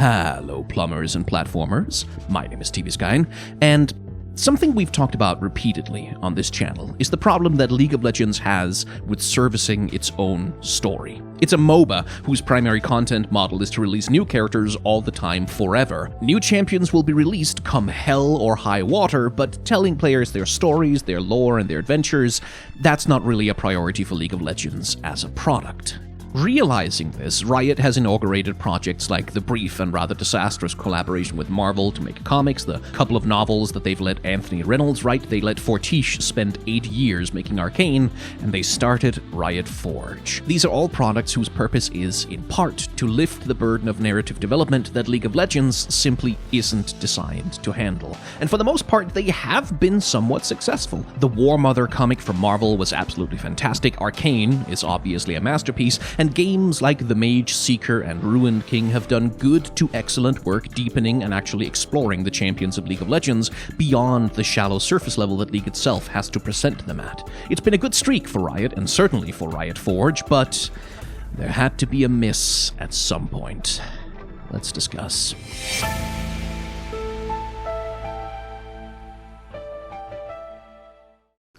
Hello, plumbers and platformers. My name is TVSkyn, and something we've talked about repeatedly on this channel is the problem that League of Legends has with servicing its own story. It's a MOBA whose primary content model is to release new characters all the time forever. New champions will be released come hell or high water, but telling players their stories, their lore, and their adventures, that's not really a priority for League of Legends as a product. Realizing this, Riot has inaugurated projects like the brief and rather disastrous collaboration with Marvel to make comics, the couple of novels that they've let Anthony Reynolds write, they let Fortiche spend 8 years making Arcane, and they started Riot Forge. These are all products whose purpose is, in part, to lift the burden of narrative development that League of Legends simply isn't designed to handle. And for the most part, they have been somewhat successful. The War Mother comic from Marvel was absolutely fantastic, Arcane is obviously a masterpiece, and games like The Mage Seeker and Ruined King have done good to excellent work deepening and actually exploring the champions of League of Legends beyond the shallow surface level that League itself has to present them at. It's been a good streak for Riot, and certainly for Riot Forge, but there had to be a miss at some point. Let's discuss.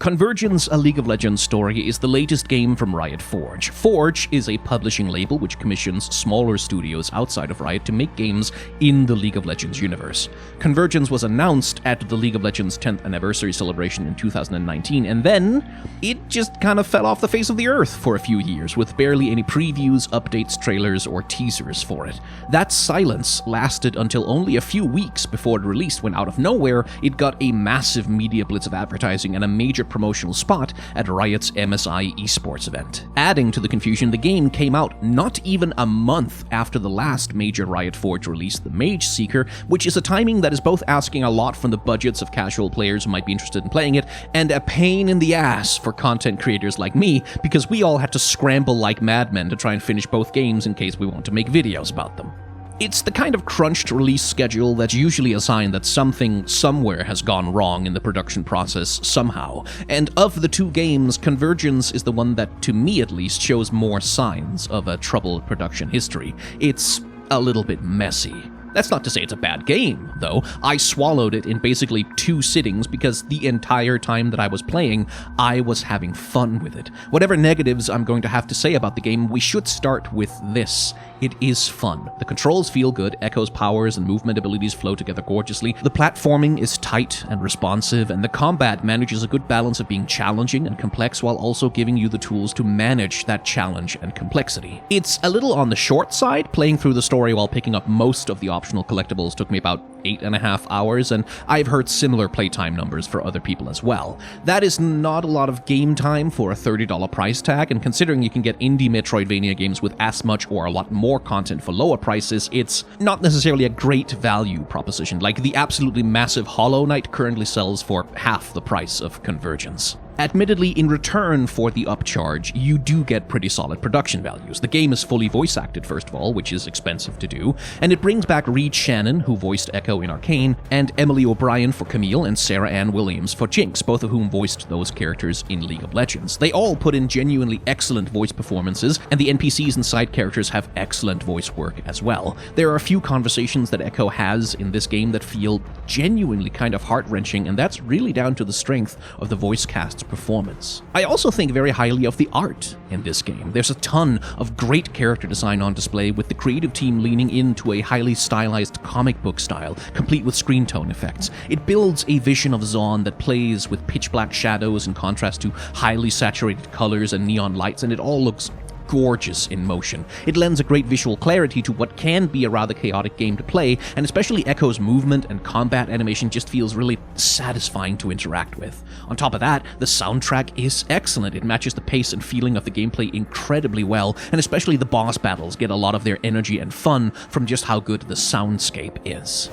Convergence, a League of Legends story, is the latest game from Riot Forge. Forge is a publishing label which commissions smaller studios outside of Riot to make games in the League of Legends universe. Convergence was announced at the League of Legends 10th anniversary celebration in 2019, and then it just kind of fell off the face of the earth for a few years, with barely any previews, updates, trailers, or teasers for it. That silence lasted until only a few weeks before it released, when out of nowhere, it got a massive media blitz of advertising and a major promotional spot at Riot's MSI esports event. Adding to the confusion, the game came out not even a month after the last major Riot Forge release, The Mage Seeker, which is a timing that is both asking a lot from the budgets of casual players who might be interested in playing it, and a pain in the ass for content creators like me, because we all had to scramble like madmen to try and finish both games in case we want to make videos about them. It's the kind of crunched release schedule that's usually a sign that something somewhere has gone wrong in the production process somehow, and of the two games, Convergence is the one that, to me at least, shows more signs of a troubled production history. It's a little bit messy. That's not to say it's a bad game, though. I swallowed it in basically 2 sittings because the entire time that I was playing, I was having fun with it. Whatever negatives I'm going to have to say about the game, we should start with this. It is fun. The controls feel good, Echo's powers and movement abilities flow together gorgeously, the platforming is tight and responsive, and the combat manages a good balance of being challenging and complex while also giving you the tools to manage that challenge and complexity. It's a little on the short side. Playing through the story while picking up most of the optional collectibles took me about 8.5 hours, and I've heard similar playtime numbers for other people as well. That is not a lot of game time for a $30 price tag, and considering you can get indie Metroidvania games with as much or a lot more content for lower prices, it's not necessarily a great value proposition. Like, the absolutely massive Hollow Knight currently sells for half the price of Convergence. Admittedly, in return for the upcharge, you do get pretty solid production values. The game is fully voice-acted, first of all, which is expensive to do, and it brings back Reed Shannon, who voiced Echo in Arcane, and Emily O'Brien for Camille and Sarah Ann Williams for Jinx, both of whom voiced those characters in League of Legends. They all put in genuinely excellent voice performances, and the NPCs and side characters have excellent voice work as well. There are a few conversations that Echo has in this game that feel genuinely kind of heart-wrenching, and that's really down to the strength of the voice cast's performance. I also think very highly of the art in this game. There's a ton of great character design on display, with the creative team leaning into a highly stylized comic book style, complete with screen tone effects. It builds a vision of Zaun that plays with pitch black shadows in contrast to highly saturated colors and neon lights, and it all looks gorgeous in motion. It lends a great visual clarity to what can be a rather chaotic game to play, and especially Echo's movement and combat animation just feels really satisfying to interact with. On top of that, the soundtrack is excellent. It matches the pace and feeling of the gameplay incredibly well, and especially the boss battles get a lot of their energy and fun from just how good the soundscape is.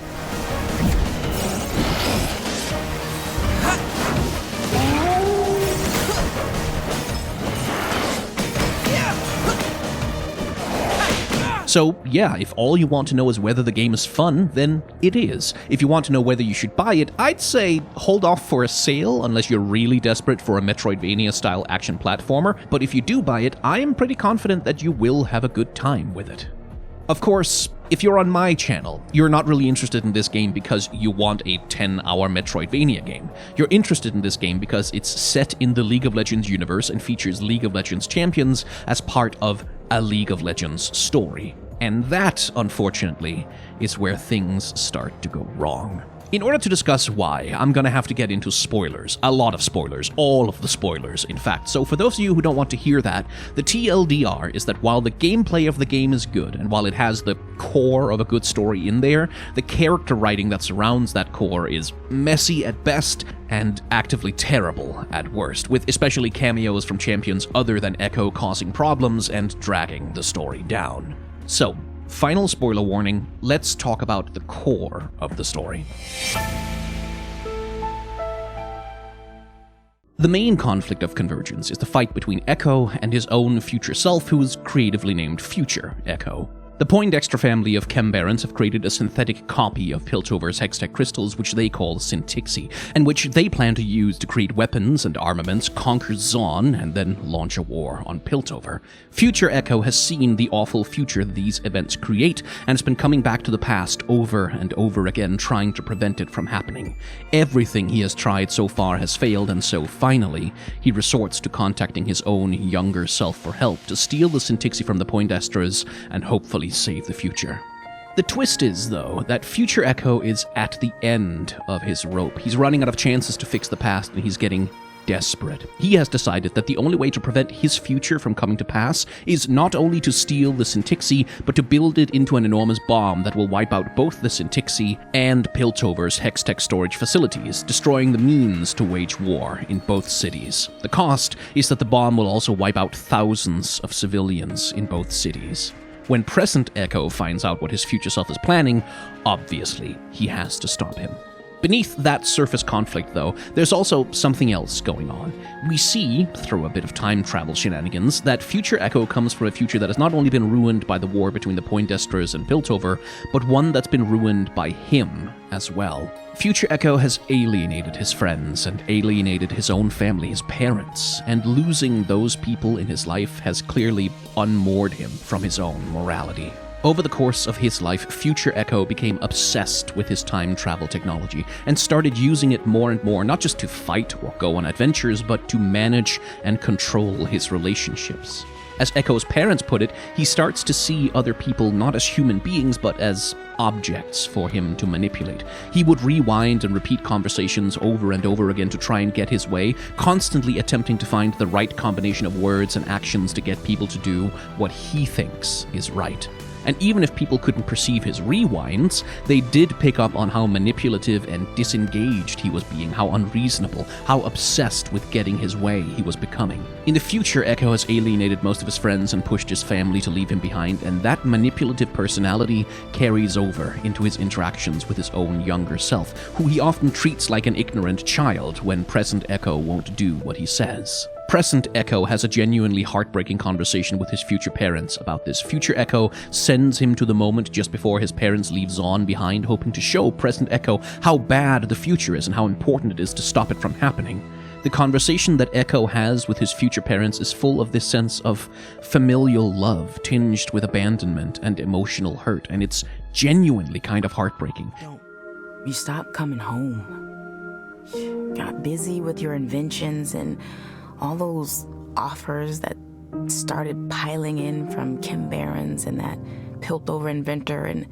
So yeah, if all you want to know is whether the game is fun, then it is. If you want to know whether you should buy it, I'd say hold off for a sale unless you're really desperate for a Metroidvania-style action platformer, but if you do buy it, I am pretty confident that you will have a good time with it. Of course, If you're on my channel, you're not really interested in this game because you want a 10-hour Metroidvania game. You're interested in this game because it's set in the League of Legends universe and features League of Legends champions as part of a League of Legends story. And that, unfortunately, is where things start to go wrong. In order to discuss why, I'm gonna have to get into spoilers. A lot of spoilers. All of the spoilers, in fact. So for those of you who don't want to hear that, the TLDR is that while the gameplay of the game is good, and while it has the core of a good story in there, the character writing that surrounds that core is messy at best and actively terrible at worst, with especially cameos from champions other than Echo causing problems and dragging the story down. So, final spoiler warning, let's talk about the core of the story. The main conflict of Convergence is the fight between Echo and his own future self, who is creatively named Future Echo. The Poindexter family of Convergence have created a synthetic copy of Piltover's Hextech crystals, which they call Syntixi, and which they plan to use to create weapons and armaments, conquer Zaun, and then launch a war on Piltover. Future Echo has seen the awful future these events create, and has been coming back to the past over and over again, trying to prevent it from happening. Everything he has tried so far has failed, and so finally, he resorts to contacting his own younger self for help to steal the Syntixi from the Poindexters and hopefully save the future. The twist is, though, that Future Echo is at the end of his rope. He's running out of chances to fix the past, and he's getting desperate. He has decided that the only way to prevent his future from coming to pass is not only to steal the Syntixi, but to build it into an enormous bomb that will wipe out both the Syntixi and Piltover's Hextech storage facilities, destroying the means to wage war in both cities. The cost is that the bomb will also wipe out thousands of civilians in both cities. When present Echo finds out what his future self is planning, obviously, he has to stop him. Beneath that surface conflict, though, there's also something else going on. We see, through a bit of time travel shenanigans, that Future Echo comes from a future that has not only been ruined by the war between the Poindexters and Piltover, but one that's been ruined by him as well. Future Echo has alienated his friends and alienated his own family, his parents, and losing those people in his life has clearly unmoored him from his own morality. Over the course of his life, Future Echo became obsessed with his time travel technology and started using it more and more, not just to fight or go on adventures, but to manage and control his relationships. As Echo's parents put it, he starts to see other people not as human beings, but as objects for him to manipulate. He would rewind and repeat conversations over and over again to try and get his way, constantly attempting to find the right combination of words and actions to get people to do what he thinks is right. And even if people couldn't perceive his rewinds, they did pick up on how manipulative and disengaged he was being, how unreasonable, how obsessed with getting his way he was becoming. In the future, Echo has alienated most of his friends and pushed his family to leave him behind, and that manipulative personality carries over into his interactions with his own younger self, who he often treats like an ignorant child when present Echo won't do what he says. Present Echo has a genuinely heartbreaking conversation with his future parents about this. Future Echo sends him to the moment just before his parents leave Zaun behind, hoping to show Present Echo how bad the future is and how important it is to stop it from happening. The conversation that Echo has with his future parents is full of this sense of familial love, tinged with abandonment and emotional hurt, and it's genuinely kind of heartbreaking. You stopped coming home. Got busy with your inventions and all those offers that started piling in from Kim Barons and that Piltover inventor, and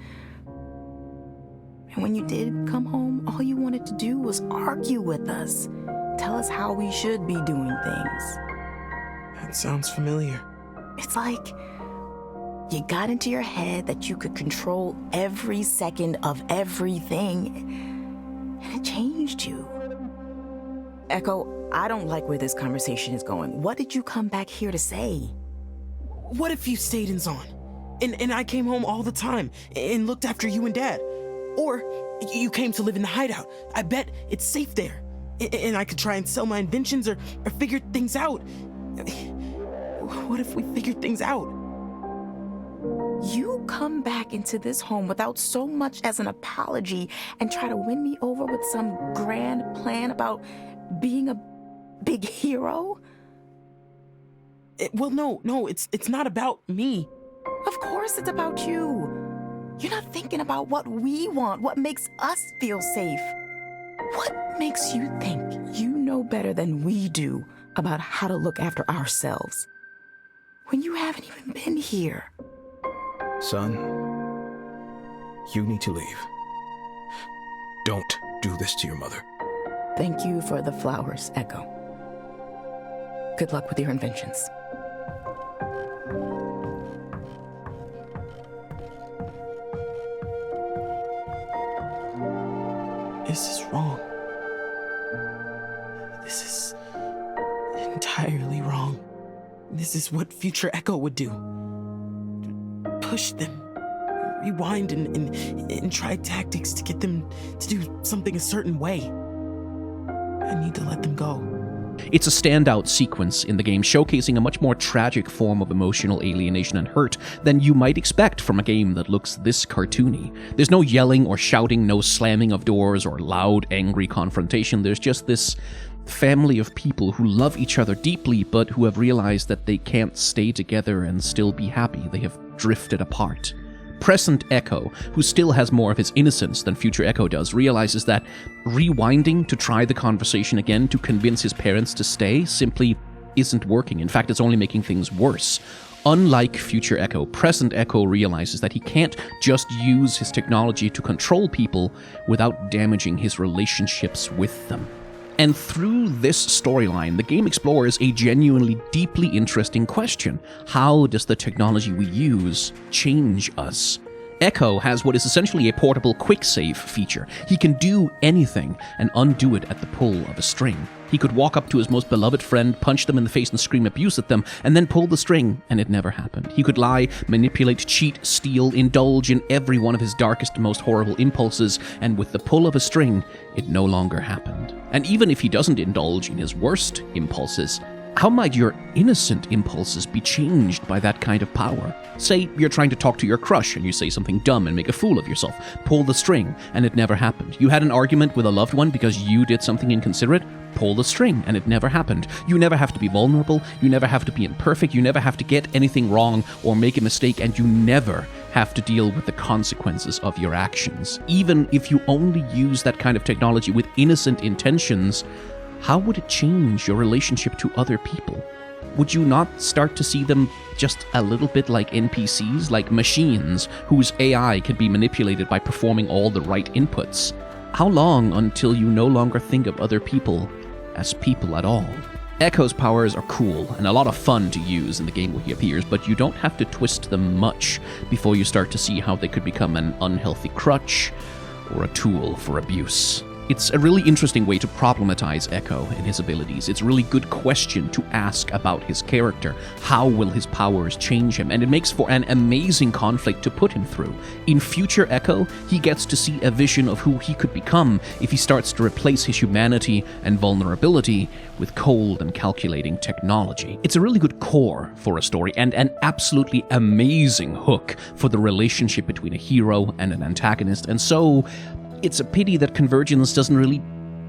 when you did come home, all you wanted to do was argue with us, tell us how we should be doing things. That sounds familiar. It's like you got into your head that you could control every second of everything, and it changed you. Echo, I don't like where this conversation is going. What did you come back here to say? What if you stayed in Zaun? And I came home all the time and looked after you and Dad? Or you came to live in the hideout. I bet it's safe there. And I could try and sell my inventions or figure things out. What if we figured things out? You come back into this home without so much as an apology and try to win me over with some grand plan about being a big hero? No, it's not about me. Of course it's about you. You're not thinking about what we want, what makes us feel safe. What makes you think you know better than we do about how to look after ourselves when you haven't even been here? Son, you need to leave. Don't do this to your mother. Thank you for the flowers, Echo. Good luck with your inventions. This is wrong. This is entirely wrong. This is what future Echo would do. Push them. Rewind and try tactics to get them to do something a certain way. I need to let them go. It's a standout sequence in the game, showcasing a much more tragic form of emotional alienation and hurt than you might expect from a game that looks this cartoony. There's no yelling or shouting, no slamming of doors or loud, angry confrontation. There's just this family of people who love each other deeply, but who have realized that they can't stay together and still be happy. They have drifted apart. Present Echo, who still has more of his innocence than future Echo does, realizes that rewinding to try the conversation again to convince his parents to stay simply isn't working. In fact, it's only making things worse. Unlike future Echo, present Echo realizes that he can't just use his technology to control people without damaging his relationships with them. And through this storyline, the game explores a genuinely deeply interesting question. How does the technology we use change us? Echo has what is essentially a portable quick save feature. He can do anything and undo it at the pull of a string. He could walk up to his most beloved friend, punch them in the face and scream abuse at them, and then pull the string, and it never happened. He could lie, manipulate, cheat, steal, indulge in every one of his darkest, most horrible impulses, and with the pull of a string, it no longer happened. And even if he doesn't indulge in his worst impulses, how might your innocent impulses be changed by that kind of power? Say you're trying to talk to your crush and you say something dumb and make a fool of yourself. Pull the string, and it never happened. You had an argument with a loved one because you did something inconsiderate. Pull the string, and it never happened. You never have to be vulnerable. You never have to be imperfect. You never have to get anything wrong or make a mistake, and you never have to deal with the consequences of your actions. Even if you only use that kind of technology with innocent intentions, how would it change your relationship to other people? Would you not start to see them just a little bit like NPCs, like machines whose AI can be manipulated by performing all the right inputs? How long until you no longer think of other people as people at all? Echo's powers are cool and a lot of fun to use in the game where he appears, but you don't have to twist them much before you start to see how they could become an unhealthy crutch or a tool for abuse. It's a really interesting way to problematize Echo and his abilities. It's a really good question to ask about his character. How will his powers change him? And it makes for an amazing conflict to put him through. In future Echo, he gets to see a vision of who he could become if he starts to replace his humanity and vulnerability with cold and calculating technology. It's a really good core for a story and an absolutely amazing hook for the relationship between a hero and an antagonist. And so it's a pity that Convergence doesn't really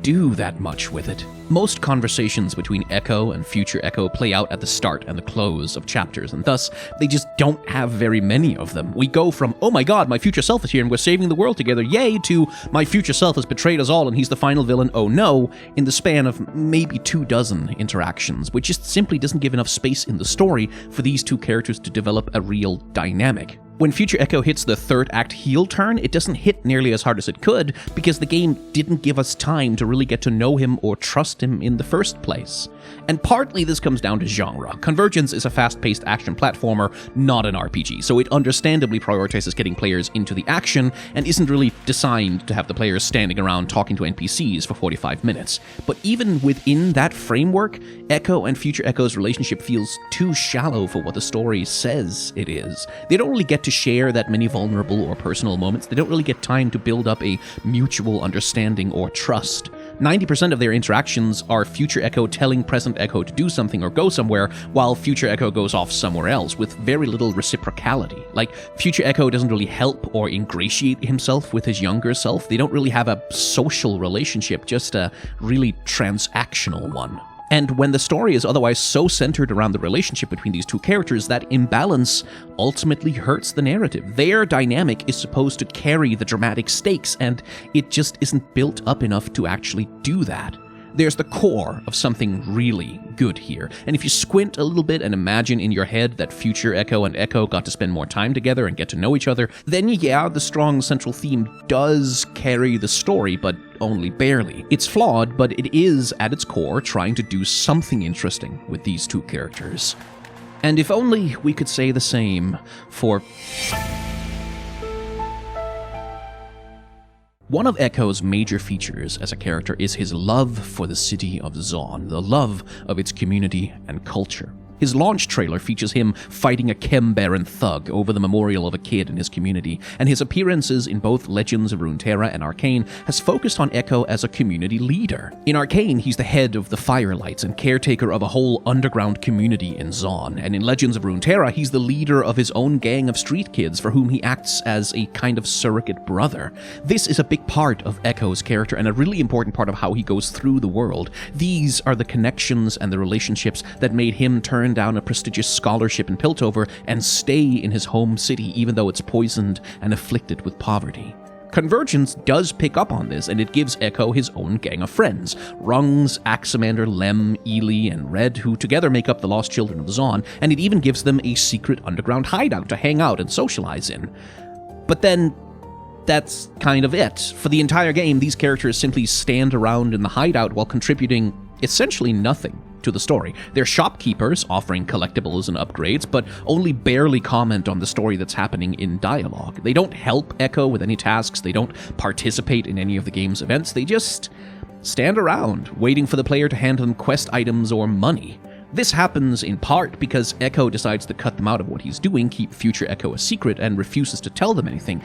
do that much with it. Most conversations between Echo and future Echo play out at the start and the close of chapters, and thus, they just don't have very many of them. We go from, oh my god, my future self is here and we're saving the world together, yay, to my future self has betrayed us all and he's the final villain, oh no, in the span of maybe 24 interactions, which just simply doesn't give enough space in the story for these two characters to develop a real dynamic. When Future Echo hits the third act heel turn, it doesn't hit nearly as hard as it could because the game didn't give us time to really get to know him or trust him in the first place. And partly this comes down to genre. Convergence is a fast-paced action platformer, not an RPG, so it understandably prioritizes getting players into the action and isn't really designed to have the players standing around talking to NPCs for 45 minutes. But even within that framework, Echo and Future Echo's relationship feels too shallow for what the story says it is. They don't really get to share that many vulnerable or personal moments. They don't really get time to build up a mutual understanding or trust. 90% of their interactions are Future Echo telling present Echo to do something or go somewhere, while Future Echo goes off somewhere else, with very little reciprocality. Like, Future Echo doesn't really help or ingratiate himself with his younger self. They don't really have a social relationship, just a really transactional one. And when the story is otherwise so centered around the relationship between these two characters, that imbalance ultimately hurts the narrative. Their dynamic is supposed to carry the dramatic stakes, and it just isn't built up enough to actually do that. There's the core of something really good here, and if you squint a little bit and imagine in your head that future Echo and Echo got to spend more time together and get to know each other, then yeah, the strong central theme does carry the story, but only barely. It's flawed, but it is, at its core, trying to do something interesting with these two characters. And if only we could say the same for... One of Echo's major features as a character is his love for the city of Zaun, the love of its community and culture. His launch trailer features him fighting a Chem Baron thug over the memorial of a kid in his community, and his appearances in both Legends of Runeterra and Arcane has focused on Echo as a community leader. In Arcane, he's the head of the Firelights and caretaker of a whole underground community in Zaun, and in Legends of Runeterra, he's the leader of his own gang of street kids for whom he acts as a kind of surrogate brother. This is a big part of Echo's character and a really important part of how he goes through the world. These are the connections and the relationships that made him turn down a prestigious scholarship in Piltover and stay in his home city even though it's poisoned and afflicted with poverty. Convergence does pick up on this, and it gives Echo his own gang of friends. Rungs, Axamander, Lem, Ely, and Red, who together make up the Lost Children of Zaun, and it even gives them a secret underground hideout to hang out and socialize in. But then, that's kind of it. For the entire game, these characters simply stand around in the hideout while contributing essentially nothing to the story. They're shopkeepers offering collectibles and upgrades, but only barely comment on the story that's happening in dialogue. They don't help Echo with any tasks, they don't participate in any of the game's events, they just stand around, waiting for the player to hand them quest items or money. This happens in part because Echo decides to cut them out of what he's doing, keep future Echo a secret, and refuses to tell them anything,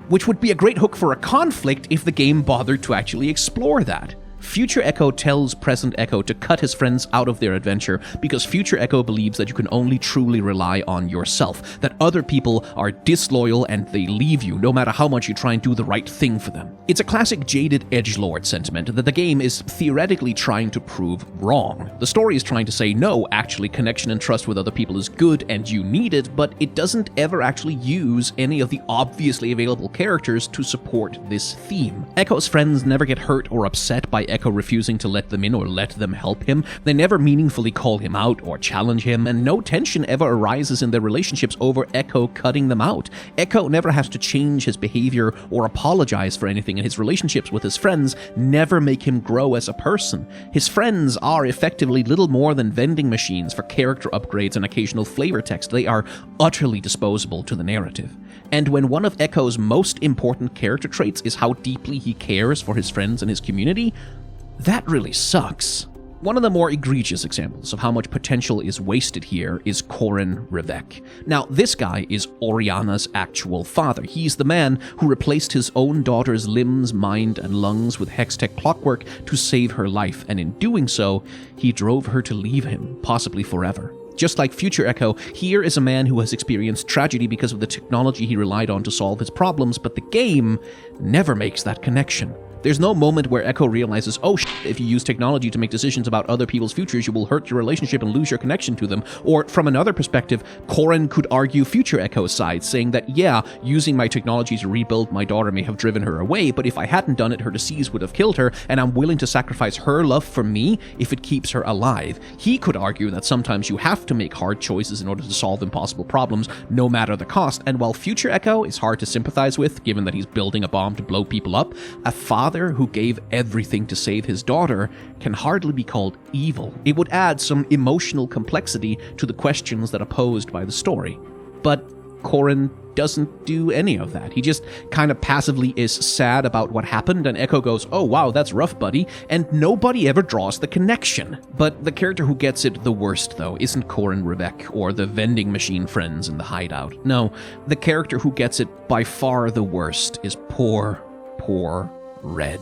which would be a great hook for a conflict if the game bothered to actually explore that. Future Echo tells present Echo to cut his friends out of their adventure because future Echo believes that you can only truly rely on yourself, that other people are disloyal and they leave you no matter how much you try and do the right thing for them. It's a classic jaded edgelord sentiment that the game is theoretically trying to prove wrong. The story is trying to say, no, actually connection and trust with other people is good and you need it, but it doesn't ever actually use any of the obviously available characters to support this theme. Echo's friends never get hurt or upset by Echo refusing to let them in or let them help him. They never meaningfully call him out or challenge him, and no tension ever arises in their relationships over Echo cutting them out. Echo never has to change his behavior or apologize for anything, and his relationships with his friends never make him grow as a person. His friends are effectively little more than vending machines for character upgrades and occasional flavor text. They are utterly disposable to the narrative. And when one of Echo's most important character traits is how deeply he cares for his friends and his community, that really sucks. One of the more egregious examples of how much potential is wasted here is Corin Rivec. Now, this guy is Oriana's actual father. He's the man who replaced his own daughter's limbs, mind, and lungs with Hextech clockwork to save her life, and in doing so, he drove her to leave him, possibly forever. Just like future Echo, here is a man who has experienced tragedy because of the technology he relied on to solve his problems, but the game never makes that connection. There's no moment where Echo realizes, oh shit, if you use technology to make decisions about other people's futures, you will hurt your relationship and lose your connection to them. Or from another perspective, Corin could argue future Echo's side, saying that, yeah, using my technology to rebuild my daughter may have driven her away, but if I hadn't done it, her disease would have killed her, and I'm willing to sacrifice her love for me if it keeps her alive. He could argue that sometimes you have to make hard choices in order to solve impossible problems, no matter the cost, and while future Echo is hard to sympathize with, given that he's building a bomb to blow people up, a father who gave everything to save his daughter can hardly be called evil. It would add some emotional complexity to the questions that are posed by the story. But Corin doesn't do any of that. He just kind of passively is sad about what happened, and Echo goes, oh wow, that's rough, buddy, and nobody ever draws the connection. But the character who gets it the worst, though, isn't Corin Rivec or the vending machine friends in the hideout. No, the character who gets it by far the worst is poor Red.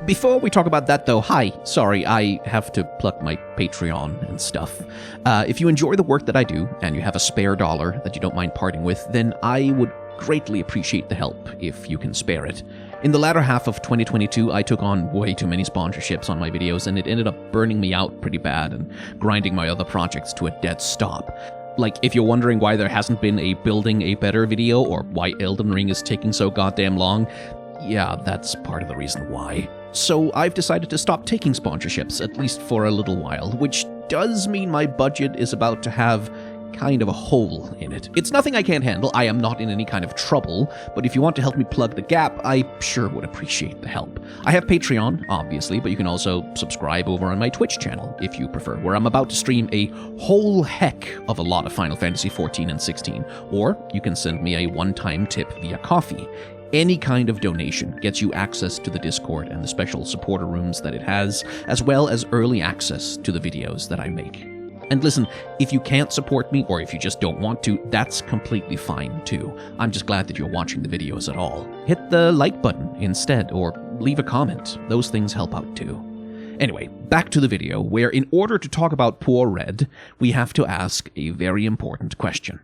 Before we talk about that, though, sorry, I have to plug my Patreon and stuff. If you enjoy the work that I do, and you have a spare dollar that you don't mind parting with, then I would greatly appreciate the help if you can spare it. In the latter half of 2022, I took on way too many sponsorships on my videos, and it ended up burning me out pretty bad and grinding my other projects to a dead stop. Like, if you're wondering why there hasn't been a Building a Better video, or why Elden Ring is taking so goddamn long, yeah, that's part of the reason why. So I've decided to stop taking sponsorships, at least for a little while, which does mean my budget is about to have kind of a hole in it. It's nothing I can't handle, I am not in any kind of trouble, but if you want to help me plug the gap, I sure would appreciate the help. I have Patreon, obviously, but you can also subscribe over on my Twitch channel, if you prefer, where I'm about to stream a whole heck of a lot of Final Fantasy XIV and 16, or you can send me a one-time tip via Ko-fi. Any kind of donation gets you access to the Discord and the special supporter rooms that it has, as well as early access to the videos that I make. And listen, if you can't support me, or if you just don't want to, that's completely fine too. I'm just glad that you're watching the videos at all. Hit the like button instead, or leave a comment. Those things help out too. Anyway, back to the video, where in order to talk about poor Red, we have to ask a very important question.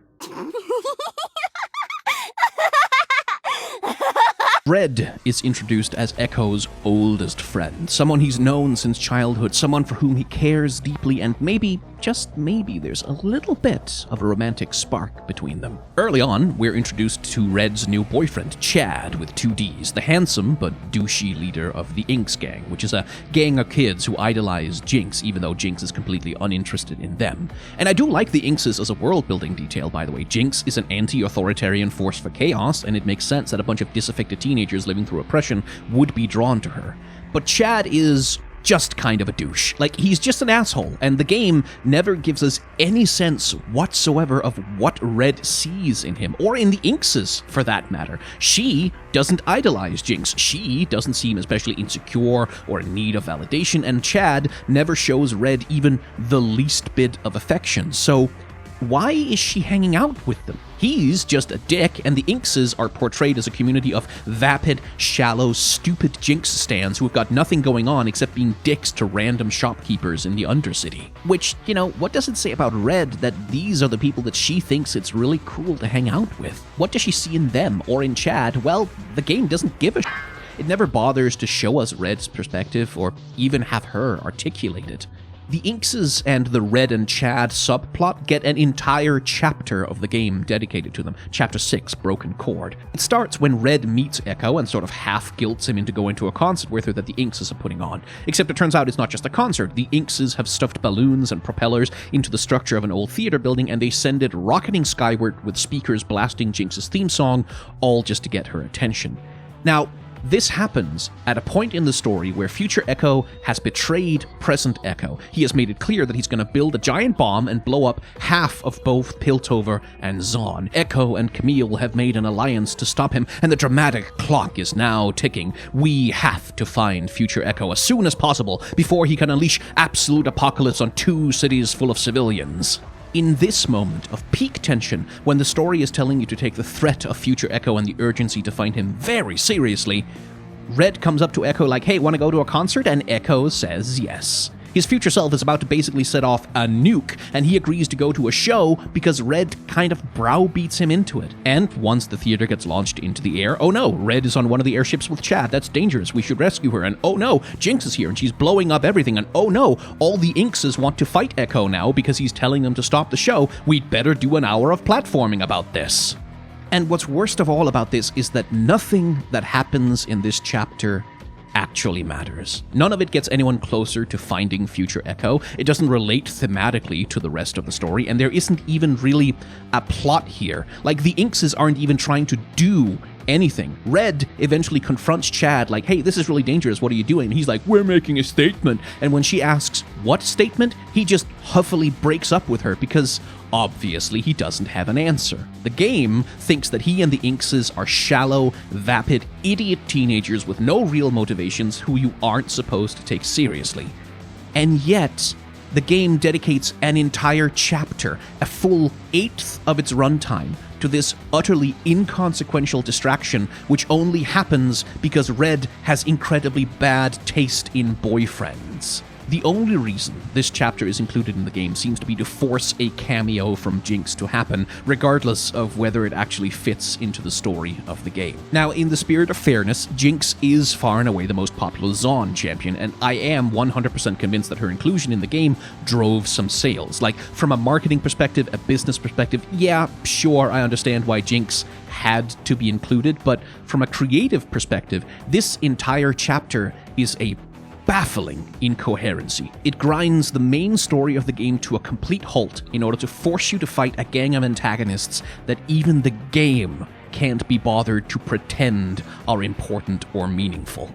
Red is introduced as Echo's oldest friend, someone he's known since childhood, someone for whom he cares deeply, and maybe, just maybe, there's a little bit of a romantic spark between them. Early on, we're introduced to Red's new boyfriend, Chad, with 2 Ds, the handsome but douchey leader of the Inks gang, which is a gang of kids who idolize Jinx, even though Jinx is completely uninterested in them. And I do like the Inkses as a world-building detail, by the way. Jinx is an anti-authoritarian force for chaos, and it makes sense that a bunch of disaffected teenagers living through oppression would be drawn to her. But Chad is just kind of a douche. Like, he's just an asshole, and the game never gives us any sense whatsoever of what Red sees in him, or in the Inkses, for that matter. She doesn't idolize Jinx. She doesn't seem especially insecure or in need of validation, and Chad never shows Red even the least bit of affection. So why is she hanging out with them? He's just a dick, and the Inkses are portrayed as a community of vapid, shallow, stupid Jinx stans who have got nothing going on except being dicks to random shopkeepers in the Undercity. Which, you know, what does it say about Red that these are the people that she thinks it's really cool to hang out with? What does she see in them, or in Chad? Well, the game doesn't give a shit. It never bothers to show us Red's perspective, or even have her articulate it. The Inkses and the Red and Chad subplot get an entire chapter of the game dedicated to them, Chapter 6, Broken Chord. It starts when Red meets Echo and sort of half-guilts him into going to a concert with her that the Inkses are putting on. Except it turns out it's not just a concert. The Inkses have stuffed balloons and propellers into the structure of an old theater building, and they send it rocketing skyward with speakers blasting Jinx's theme song, all just to get her attention. Now, this happens at a point in the story where future Echo has betrayed present Echo. He has made it clear that he's going to build a giant bomb and blow up half of both Piltover and Zaun. Echo and Camille have made an alliance to stop him, and the dramatic clock is now ticking. We have to find future Echo as soon as possible before he can unleash absolute apocalypse on 2 cities full of civilians. In this moment of peak tension, when the story is telling you to take the threat of future Echo and the urgency to find him very seriously, Red comes up to Echo like, hey, want to go to a concert? And Echo says yes. His future self is about to basically set off a nuke, and he agrees to go to a show because Red kind of browbeats him into it. And once the theater gets launched into the air, oh no, Red is on one of the airships with Chad, that's dangerous, we should rescue her, and oh no, Jinx is here and she's blowing up everything, and oh no, all the Inkses want to fight Echo now because he's telling them to stop the show, we'd better do an hour of platforming about this. And what's worst of all about this is that nothing that happens in this chapter actually matters. None of it gets anyone closer to finding future Echo. It doesn't relate thematically to the rest of the story, and there isn't even really a plot here. Like, the Inkses aren't even trying to do anything. Red eventually confronts Chad like, hey, this is really dangerous, what are you doing? And he's like, we're making a statement. And when she asks, what statement? He just huffily breaks up with her because obviously he doesn't have an answer. The game thinks that he and the Inkses are shallow, vapid, idiot teenagers with no real motivations who you aren't supposed to take seriously. And yet, the game dedicates an entire chapter, a full 1/8 of its runtime, to this utterly inconsequential distraction which only happens because Red has incredibly bad taste in boyfriends. The only reason this chapter is included in the game seems to be to force a cameo from Jinx to happen, regardless of whether it actually fits into the story of the game. Now, in the spirit of fairness, Jinx is far and away the most popular Zaun champion, and I am 100% convinced that her inclusion in the game drove some sales. Like, from a marketing perspective, a business perspective, yeah, sure, I understand why Jinx had to be included, but from a creative perspective, this entire chapter is a baffling incoherency. It grinds the main story of the game to a complete halt in order to force you to fight a gang of antagonists that even the game can't be bothered to pretend are important or meaningful.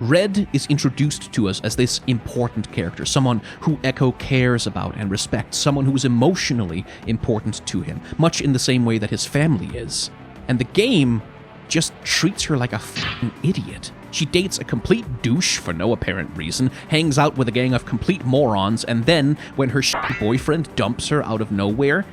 Red is introduced to us as this important character, someone who Echo cares about and respects, someone who is emotionally important to him, much in the same way that his family is. And the game just treats her like a f***ing idiot. She dates a complete douche for no apparent reason, hangs out with a gang of complete morons, and then, when her boyfriend dumps her out of nowhere,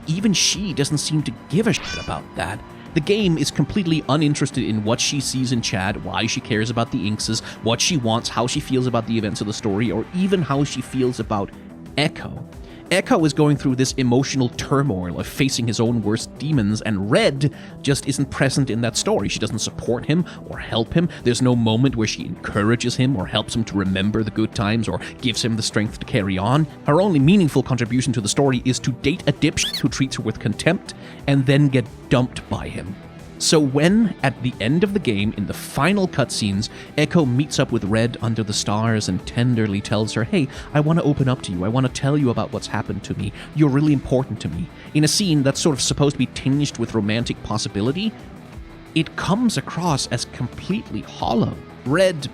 even she doesn't seem to give a shit about that. The game is completely uninterested in what she sees in Chad, why she cares about the Inxes, what she wants, how she feels about the events of the story, or even how she feels about Echo. Echo is going through this emotional turmoil of facing his own worst demons, and Red just isn't present in that story. She doesn't support him or help him. There's no moment where she encourages him or helps him to remember the good times or gives him the strength to carry on. Her only meaningful contribution to the story is to date a dipshit who treats her with contempt and then get dumped by him. So when, at the end of the game, in the final cutscenes, Echo meets up with Red under the stars and tenderly tells her, hey, I want to open up to you, I want to tell you about what's happened to me, you're really important to me, in a scene that's sort of supposed to be tinged with romantic possibility, it comes across as completely hollow. Red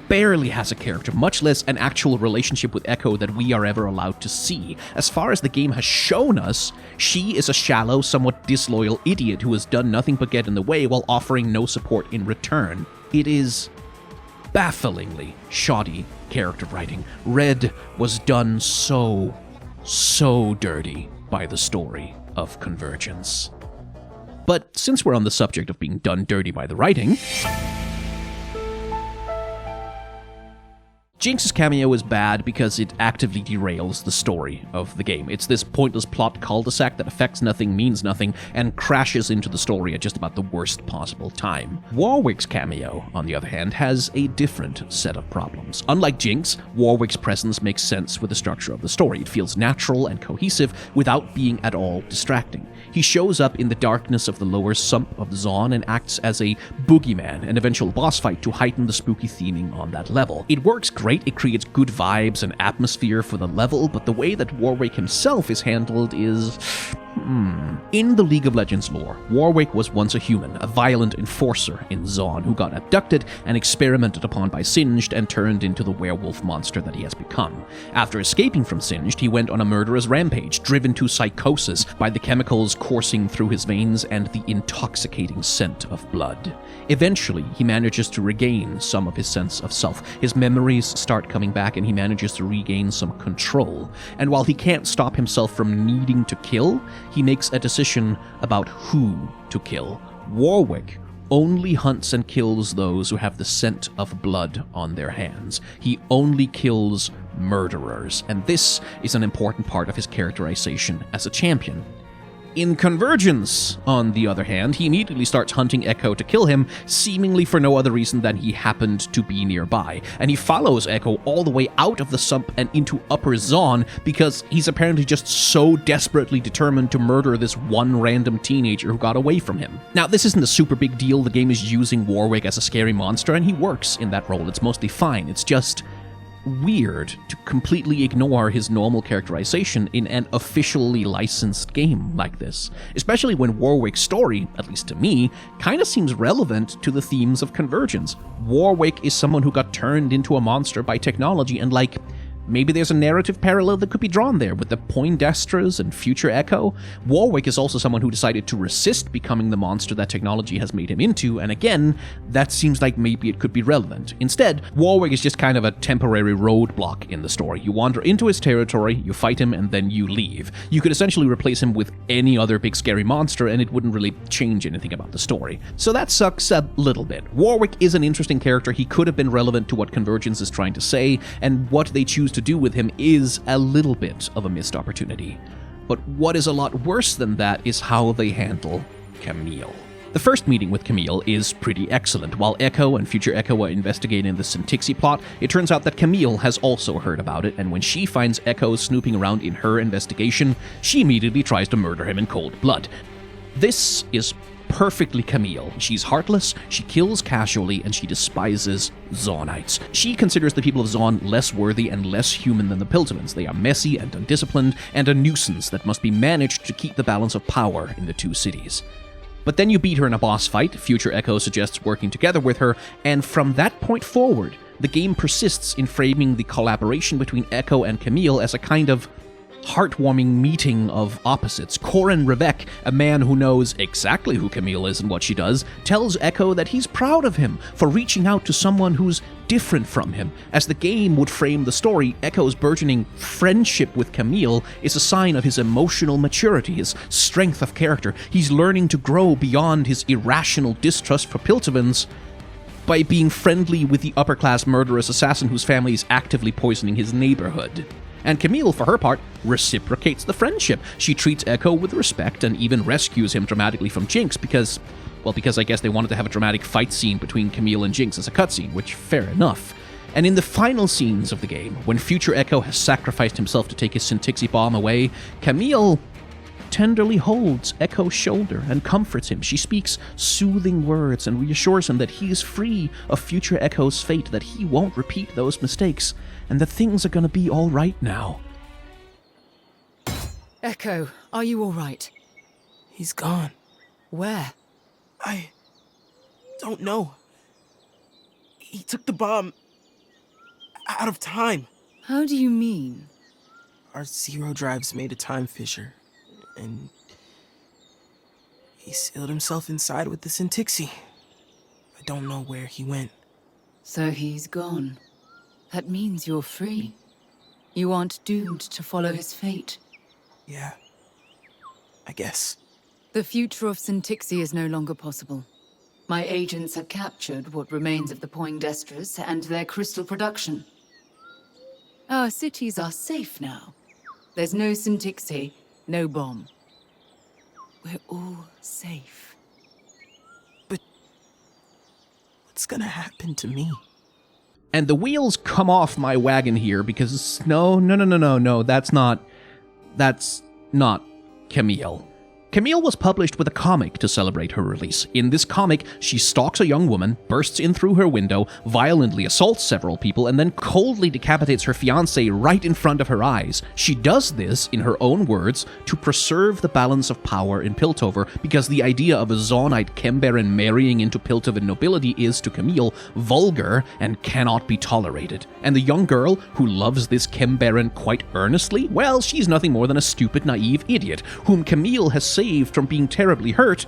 barely has a character, much less an actual relationship with Echo that we are ever allowed to see. As far as the game has shown us, she is a shallow, somewhat disloyal idiot who has done nothing but get in the way while offering no support in return. It is bafflingly shoddy character writing. Red was done so dirty by the story of Convergence. But since we're on the subject of being done dirty by the writing, Jinx's cameo is bad because it actively derails the story of the game. It's this pointless plot cul-de-sac that affects nothing, means nothing, and crashes into the story at just about the worst possible time. Warwick's cameo, on the other hand, has a different set of problems. Unlike Jinx, Warwick's presence makes sense with the structure of the story. It feels natural and cohesive without being at all distracting. He shows up in the darkness of the lower sump of Zaun and acts as a boogeyman, an eventual boss fight to heighten the spooky theming on that level. It works great. It creates good vibes and atmosphere for the level, but the way that Warwick himself is handled is... In the League of Legends lore, Warwick was once a human, a violent enforcer in Zaun who got abducted and experimented upon by Singed and turned into the werewolf monster that he has become. After escaping from Singed, he went on a murderous rampage, driven to psychosis by the chemicals coursing through his veins and the intoxicating scent of blood. Eventually, he manages to regain some of his sense of self. His memories start coming back and he manages to regain some control. And while he can't stop himself from needing to kill, he makes a decision about who to kill. Warwick only hunts and kills those who have the scent of blood on their hands. He only kills murderers, and this is an important part of his characterization as a champion. In Convergence, on the other hand, he immediately starts hunting Echo to kill him, seemingly for no other reason than he happened to be nearby. And he follows Echo all the way out of the sump and into Upper Zaun because he's apparently just so desperately determined to murder this one random teenager who got away from him. Now, this isn't a super big deal. The game is using Warwick as a scary monster, and he works in that role. It's mostly fine. It's just weird to completely ignore his normal characterization in an officially licensed game like this, especially when Warwick's story, at least to me, kind of seems relevant to the themes of Convergence. Warwick is someone who got turned into a monster by technology, and maybe there's a narrative parallel that could be drawn there with the Poindextras and future Echo. Warwick is also someone who decided to resist becoming the monster that technology has made him into, and again, that seems like maybe it could be relevant. Instead, Warwick is just kind of a temporary roadblock in the story. You wander into his territory, you fight him, and then you leave. You could essentially replace him with any other big scary monster, and it wouldn't really change anything about the story. So that sucks a little bit. Warwick is an interesting character. He could have been relevant to what Convergence is trying to say, and what they choose to to do with him is a little bit of a missed opportunity. But what is a lot worse than that is how they handle Camille. The first meeting with Camille is pretty excellent. While Echo and future Echo are investigating the Syntixi plot, it turns out that Camille has also heard about it, and when she finds Echo snooping around in her investigation, she immediately tries to murder him in cold blood. This is perfectly Camille. She's heartless, she kills casually, and she despises Zonites. She considers the people of Zon less worthy and less human than the Piltomans. They are messy and undisciplined, and a nuisance that must be managed to keep the balance of power in the two cities. But then you beat her in a boss fight, future Echo suggests working together with her, and from that point forward, the game persists in framing the collaboration between Echo and Camille as a kind of heartwarming meeting of opposites. Corin Revec, a man who knows exactly who Camille is and what she does, tells Echo that he's proud of him for reaching out to someone who's different from him. As the game would frame the story, Echo's burgeoning friendship with Camille is a sign of his emotional maturity, his strength of character. He's learning to grow beyond his irrational distrust for Piltovans by being friendly with the upper-class murderous assassin whose family is actively poisoning his neighborhood. And Camille, for her part, reciprocates the friendship. She treats Echo with respect and even rescues him dramatically from Jinx because I guess they wanted to have a dramatic fight scene between Camille and Jinx as a cutscene, which, fair enough. And in the final scenes of the game, when future Echo has sacrificed himself to take his Syntixi bomb away, Camille tenderly holds Echo's shoulder and comforts him. She speaks soothing words and reassures him that he is free of future Echo's fate, that he won't repeat those mistakes, and that things are gonna be all right now. Echo, are you all right? He's gone. Where? I don't know. He took the bomb out of time. How do you mean? Our zero drives made a time fissure, and he sealed himself inside with the Syntixi. I don't know where he went. So he's gone. That means you're free. You aren't doomed to follow his fate. Yeah, I guess. The future of Syntixi is no longer possible. My agents have captured what remains of the Poindexters and their crystal production. Our cities are safe now. There's no Syntixi, no bomb. We're all safe. But what's gonna happen to me? And the wheels come off my wagon here because no, that's not Camille. Camille was published with a comic to celebrate her release. In this comic, she stalks a young woman, bursts in through her window, violently assaults several people, and then coldly decapitates her fiancé right in front of her eyes. She does this, in her own words, to preserve the balance of power in Piltover, because the idea of a Zonite Chembaron marrying into Piltovan nobility is, to Camille, vulgar and cannot be tolerated. And the young girl who loves this Chembaron quite earnestly, well, she's nothing more than a stupid, naive idiot, whom Camille has saved from being terribly hurt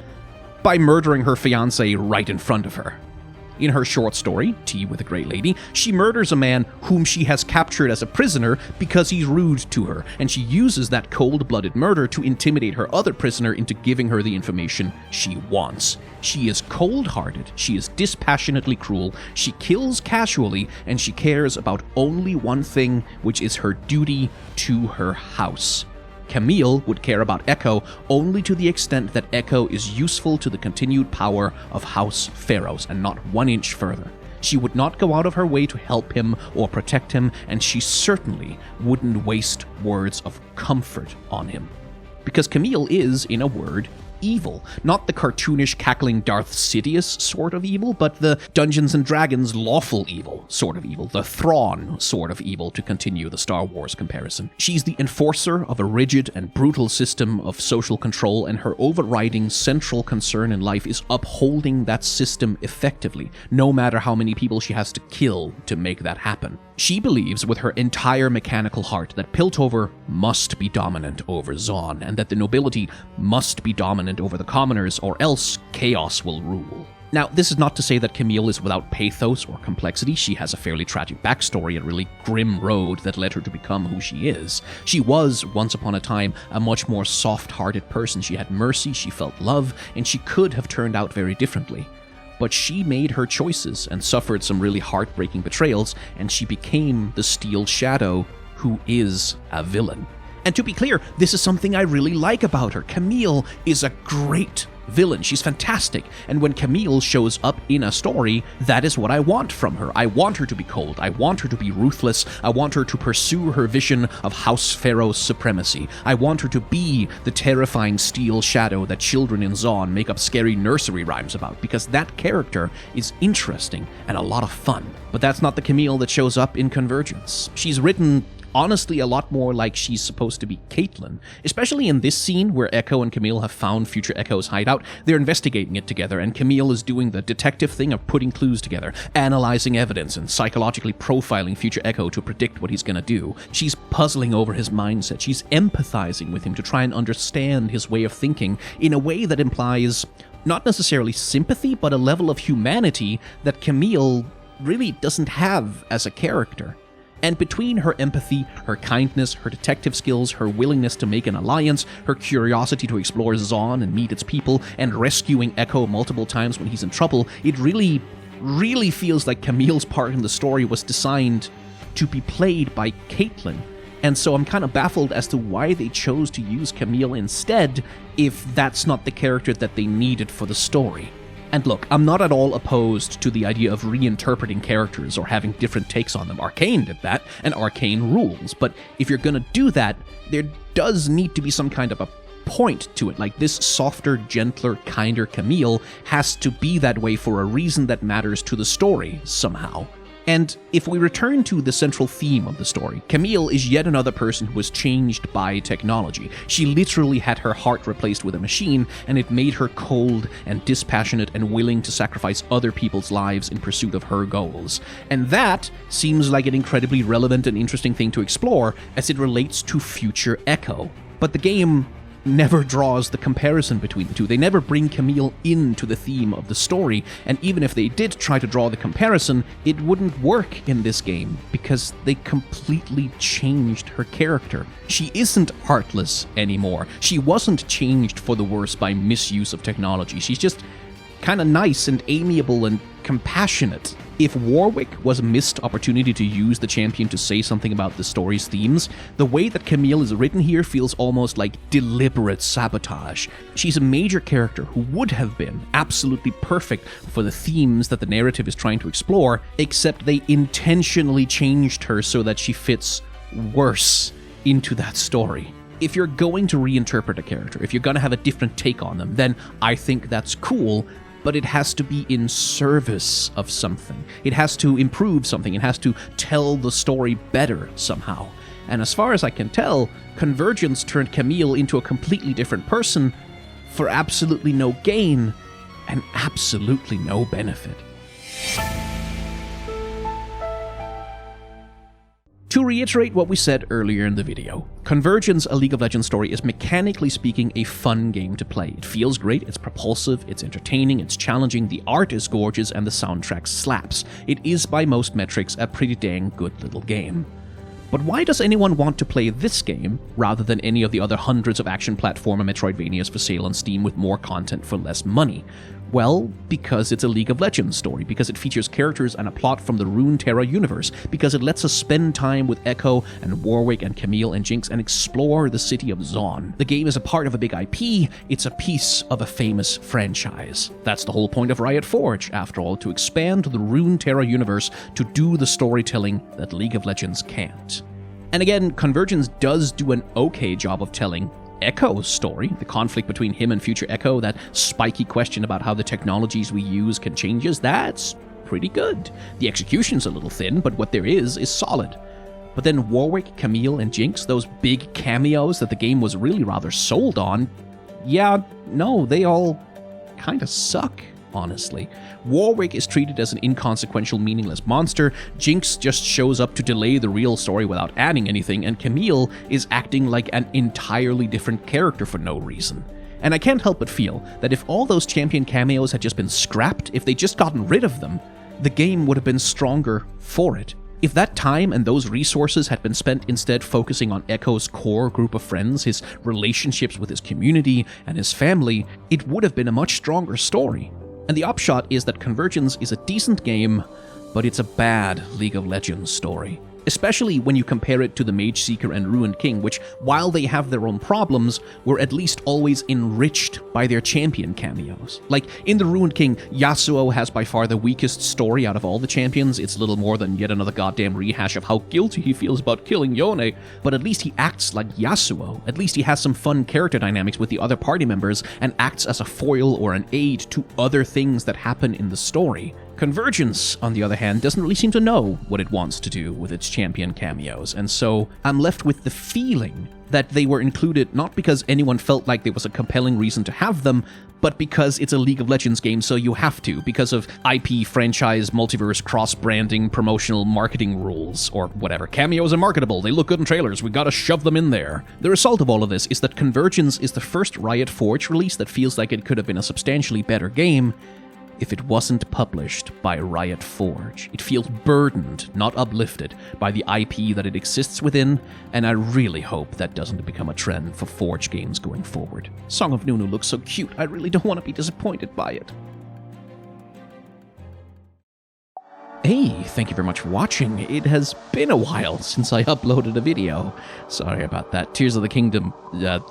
by murdering her fiancé right in front of her. In her short story, Tea with a Great Lady, she murders a man whom she has captured as a prisoner because he's rude to her, and she uses that cold-blooded murder to intimidate her other prisoner into giving her the information she wants. She is cold-hearted, she is dispassionately cruel, she kills casually, and she cares about only one thing, which is her duty to her house. Camille would care about Echo only to the extent that Echo is useful to the continued power of House Pharaohs, and not 1 inch further. She would not go out of her way to help him or protect him, and she certainly wouldn't waste words of comfort on him. Because Camille is, in a word, evil. Not the cartoonish, cackling Darth Sidious sort of evil, but the Dungeons & Dragons lawful evil sort of evil, the Thrawn sort of evil, to continue the Star Wars comparison. She's the enforcer of a rigid and brutal system of social control, and her overriding central concern in life is upholding that system effectively, no matter how many people she has to kill to make that happen. She believes with her entire mechanical heart that Piltover must be dominant over Zon, and that the nobility must be dominant over the commoners, or else chaos will rule. Now, this is not to say that Camille is without pathos or complexity. She has a fairly tragic backstory, a really grim road that led her to become who she is. She was, once upon a time, a much more soft-hearted person. She had mercy, she felt love, and she could have turned out very differently. But she made her choices and suffered some really heartbreaking betrayals, and she became the Steel Shadow who is a villain. And to be clear, this is something I really like about her. Camille is a great villain. She's fantastic. And when Camille shows up in a story, that is what I want from her. I want her to be cold. I want her to be ruthless. I want her to pursue her vision of House Pharaoh's supremacy. I want her to be the terrifying steel shadow that children in Zaun make up scary nursery rhymes about, because that character is interesting and a lot of fun. But that's not the Camille that shows up in Convergence. She's written honestly a lot more like she's supposed to be Caitlyn. Especially in this scene where Echo and Camille have found future Echo's hideout, they're investigating it together, and Camille is doing the detective thing of putting clues together, analyzing evidence, and psychologically profiling future Echo to predict what he's gonna do. She's puzzling over his mindset, she's empathizing with him to try and understand his way of thinking in a way that implies not necessarily sympathy, but a level of humanity that Camille really doesn't have as a character. And between her empathy, her kindness, her detective skills, her willingness to make an alliance, her curiosity to explore Zaun and meet its people, and rescuing Echo multiple times when he's in trouble, it really feels like Camille's part in the story was designed to be played by Caitlyn. And so I'm kind of baffled as to why they chose to use Camille instead, if that's not the character that they needed for the story. And look, I'm not at all opposed to the idea of reinterpreting characters or having different takes on them. Arcane did that, and Arcane rules. But if you're gonna do that, there does need to be some kind of a point to it. Like, this softer, gentler, kinder Camille has to be that way for a reason that matters to the story somehow. And if we return to the central theme of the story, Camille is yet another person who was changed by technology. She literally had her heart replaced with a machine, and it made her cold and dispassionate and willing to sacrifice other people's lives in pursuit of her goals. And that seems like an incredibly relevant and interesting thing to explore as it relates to future Echo. But the game never draws the comparison between the two. They never bring Camille into the theme of the story, and even if they did try to draw the comparison, it wouldn't work in this game because they completely changed her character. She isn't heartless anymore. She wasn't changed for the worse by misuse of technology. She's just kind of nice and amiable and compassionate. If Warwick was a missed opportunity to use the champion to say something about the story's themes, the way that Camille is written here feels almost like deliberate sabotage. She's a major character who would have been absolutely perfect for the themes that the narrative is trying to explore, except they intentionally changed her so that she fits worse into that story. If you're going to reinterpret a character, if you're going to have a different take on them, then I think that's cool, but it has to be in service of something. It has to improve something. It has to tell the story better somehow. And as far as I can tell, Convergence turned Camille into a completely different person for absolutely no gain and absolutely no benefit. To reiterate what we said earlier in the video, Convergence, a League of Legends story, is mechanically speaking a fun game to play. It feels great, it's propulsive, it's entertaining, it's challenging, the art is gorgeous, and the soundtrack slaps. It is by most metrics a pretty dang good little game. But why does anyone want to play this game rather than any of the other hundreds of action platformer Metroidvanias for sale on Steam with more content for less money? Well, because it's a League of Legends story, because it features characters and a plot from the Runeterra universe, because it lets us spend time with Echo and Warwick and Camille and Jinx and explore the city of Zaun. The game is a part of a big IP, it's a piece of a famous franchise. That's the whole point of Riot Forge, after all, to expand the Runeterra universe to do the storytelling that League of Legends can't. And again, Convergence does do an okay job of telling Echo's story, the conflict between him and future Echo, that spiky question about how the technologies we use can change us, that's pretty good. The execution's a little thin, but what there is solid. But then Warwick, Camille, and Jinx, those big cameos that the game was really rather sold on, yeah, no, they all kinda suck, honestly. Warwick is treated as an inconsequential, meaningless monster, Jinx just shows up to delay the real story without adding anything, and Camille is acting like an entirely different character for no reason. And I can't help but feel that if all those champion cameos had just been scrapped, if they'd just gotten rid of them, the game would have been stronger for it. If that time and those resources had been spent instead focusing on Echo's core group of friends, his relationships with his community and his family, it would have been a much stronger story. And the upshot is that Convergence is a decent game, but it's a bad League of Legends story. especially when you compare it to the Mage Seeker and Ruined King, which, while they have their own problems, were at least always enriched by their champion cameos. Like, in the Ruined King, Yasuo has by far the weakest story out of all the champions. It's little more than yet another goddamn rehash of how guilty he feels about killing Yone, but at least he acts like Yasuo. At least he has some fun character dynamics with the other party members and acts as a foil or an aid to other things that happen in the story. Convergence, on the other hand, doesn't really seem to know what it wants to do with its champion cameos, and so I'm left with the feeling that they were included not because anyone felt like there was a compelling reason to have them, but because it's a League of Legends game, so you have to, because of IP, franchise, multiverse, cross-branding, promotional marketing rules, or whatever. Cameos are marketable, they look good in trailers, we gotta shove them in there. The result of all of this is that Convergence is the first Riot Forge release that feels like it could have been a substantially better game if it wasn't published by Riot Forge. It feels burdened, not uplifted, by the IP that it exists within, and I really hope that doesn't become a trend for Forge games going forward. Song of Nunu looks so cute, I really don't want to be disappointed by it. Hey, thank you very much for watching. It has been a while since I uploaded a video. Sorry about that. Tears of the Kingdom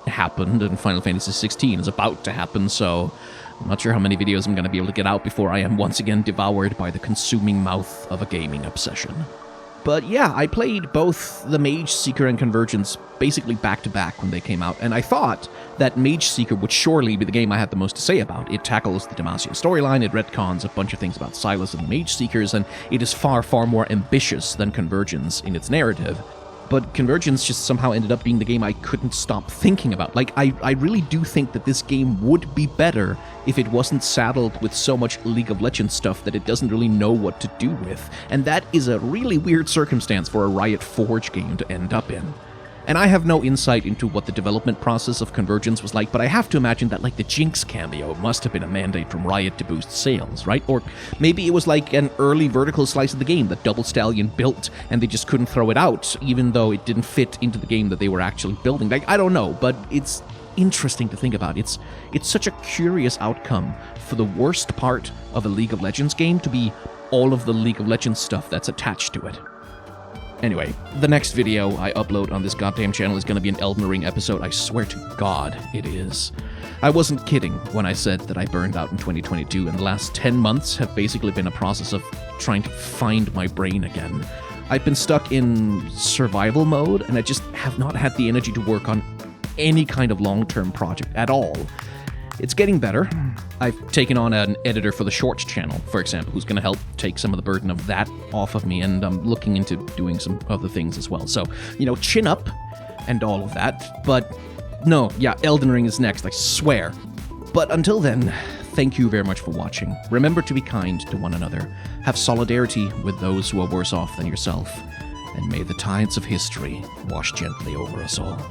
happened, and Final Fantasy 16 is about to happen, so I'm not sure how many videos I'm going to be able to get out before I am once again devoured by the consuming mouth of a gaming obsession. But yeah, I played both the Mage Seeker and Convergence basically back-to-back when they came out, and I thought that Mage Seeker would surely be the game I had the most to say about. It tackles the Demacia storyline, it retcons a bunch of things about Silas and the Mage Seekers, and it is far, far more ambitious than Convergence in its narrative. But Convergence just somehow ended up being the game I couldn't stop thinking about. Like, I really do think that this game would be better if it wasn't saddled with so much League of Legends stuff that it doesn't really know what to do with. And that is a really weird circumstance for a Riot Forge game to end up in. And I have no insight into what the development process of Convergence was like, but I have to imagine that, like, the Jinx cameo must have been a mandate from Riot to boost sales, right? Or maybe it was like an early vertical slice of the game that Double Stallion built, and they just couldn't throw it out, even though it didn't fit into the game that they were actually building. Like, I don't know, but it's interesting to think about. It's such a curious outcome for the worst part of a League of Legends game to be all of the League of Legends stuff that's attached to it. Anyway, the next video I upload on this goddamn channel is going to be an Elden Ring episode. I swear to God, it is. I wasn't kidding when I said that I burned out in 2022, and the last 10 months have basically been a process of trying to find my brain again. I've been stuck in survival mode, and I just have not had the energy to work on any kind of long-term project at all. It's getting better. I've taken on an editor for the Shorts channel, for example, who's going to help take some of the burden of that off of me, and I'm looking into doing some other things as well. So, you know, chin up and all of that. But no, yeah, Elden Ring is next, I swear. But until then, thank you very much for watching. Remember to be kind to one another. Have solidarity with those who are worse off than yourself. And may the tides of history wash gently over us all.